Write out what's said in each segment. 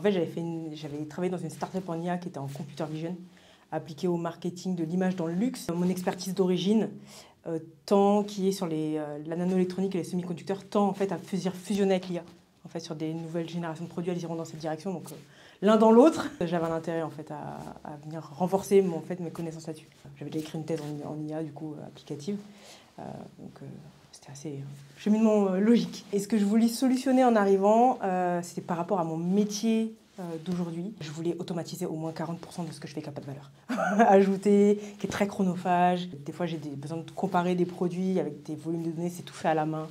En fait, j'avais travaillé dans une start-up en IA qui était en computer vision, appliquée au marketing de l'image dans le luxe. Mon expertise d'origine, tant qui est sur la nanoélectronique et les semi-conducteurs, tend en fait à fusionner avec l'IA. En fait, sur des nouvelles générations de produits, elles iront dans cette direction. Donc, l'un dans l'autre, j'avais un intérêt en fait à venir renforcer mes connaissances là-dessus. J'avais déjà écrit une thèse en IA, du coup, applicative. C'était assez cheminement logique. Et ce que je voulais solutionner en arrivant, c'était par rapport à mon métier d'aujourd'hui. Je voulais automatiser au moins 40% de ce que je fais qui n'a pas de valeur. Ajouter, qui est très chronophage. Des fois, j'ai besoin de comparer des produits avec des volumes de données, c'est tout fait à la main.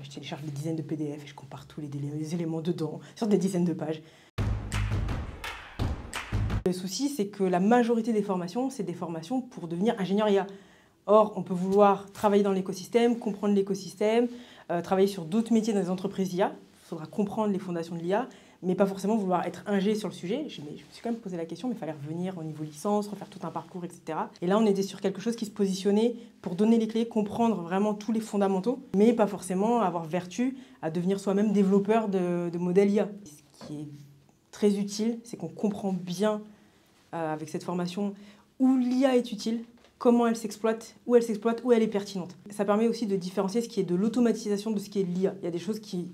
Je télécharge des dizaines de PDF et je compare tous les éléments dedans sur des dizaines de pages. Le souci, c'est que la majorité des formations, c'est des formations pour devenir ingénieur IA. Or, on peut vouloir travailler dans l'écosystème, comprendre l'écosystème, travailler sur d'autres métiers dans les entreprises IA. Il faudra comprendre les fondations de l'IA, mais pas forcément vouloir être ingé sur le sujet. Je me suis quand même posé la question, mais il fallait revenir au niveau licence, refaire tout un parcours, etc. Et là, on était sur quelque chose qui se positionnait pour donner les clés, comprendre vraiment tous les fondamentaux, mais pas forcément avoir vertu à devenir soi-même développeur de modèles IA. Ce qui est très utile, c'est qu'on comprend bien avec cette formation où l'IA est utile, comment elle s'exploite, où elle est pertinente. Ça permet aussi de différencier ce qui est de l'automatisation de ce qui est de l'IA. Il y a des choses qui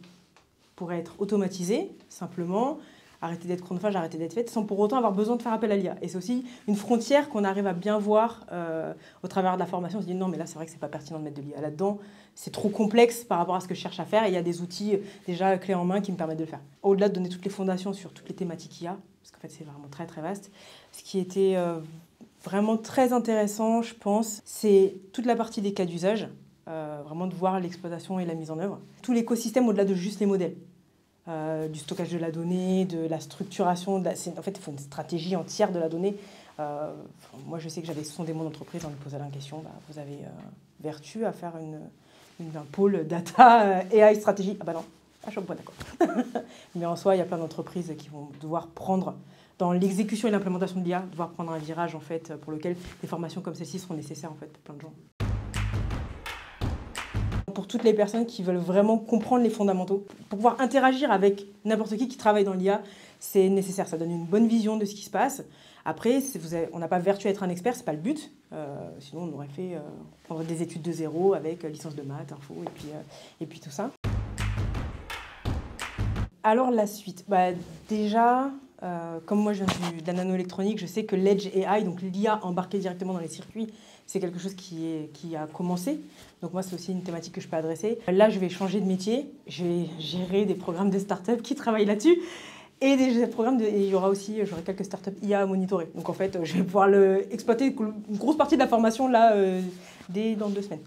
pourraient être automatisées, simplement, arrêter d'être chronophage, arrêter d'être faites, sans pour autant avoir besoin de faire appel à l'IA. Et c'est aussi une frontière qu'on arrive à bien voir au travers de la formation. On se dit non, mais là, c'est vrai que c'est pas pertinent de mettre de l'IA là-dedans. C'est trop complexe par rapport à ce que je cherche à faire. Et il y a des outils déjà clés en main qui me permettent de le faire. Au-delà de donner toutes les fondations sur toutes les thématiques IA, parce qu'en fait, c'est vraiment très, très vaste, ce qui était vraiment très intéressant, je pense, c'est toute la partie des cas d'usage, vraiment de voir l'exploitation et la mise en œuvre. Tout l'écosystème au-delà de juste les modèles, du stockage de la donnée, de la structuration. En fait, il faut une stratégie entière de la donnée. Moi, je sais que j'avais sondé mon entreprise en lui posant la question, vous avez vertu à faire un pôle data AI stratégie? Ah bah non, je suis pas d'accord. Mais en soi, il y a plein d'entreprises qui vont devoir prendre dans l'exécution et l'implémentation de l'IA, devoir prendre un virage en fait, pour lequel des formations comme celle-ci seront nécessaires en fait, pour plein de gens. Pour toutes les personnes qui veulent vraiment comprendre les fondamentaux, pour pouvoir interagir avec n'importe qui travaille dans l'IA, c'est nécessaire. Ça donne une bonne vision de ce qui se passe. Après, on n'a pas vertu à être un expert, c'est pas le but. Sinon, on aurait fait prendre des études de zéro avec licence de maths, info et puis tout ça. Alors la suite, déjà, comme moi je viens de la nanoélectronique, je sais que l'Edge AI, donc l'IA embarquée directement dans les circuits, c'est quelque chose qui a commencé. Donc moi, c'est aussi une thématique que je peux adresser. Là, je vais changer de métier. Je vais gérer des programmes de start-up qui travaillent là-dessus. Et il y aura aussi, j'aurai quelques start-up IA à monitorer. Donc en fait, je vais pouvoir exploiter une grosse partie de la formation là, dans 2 semaines.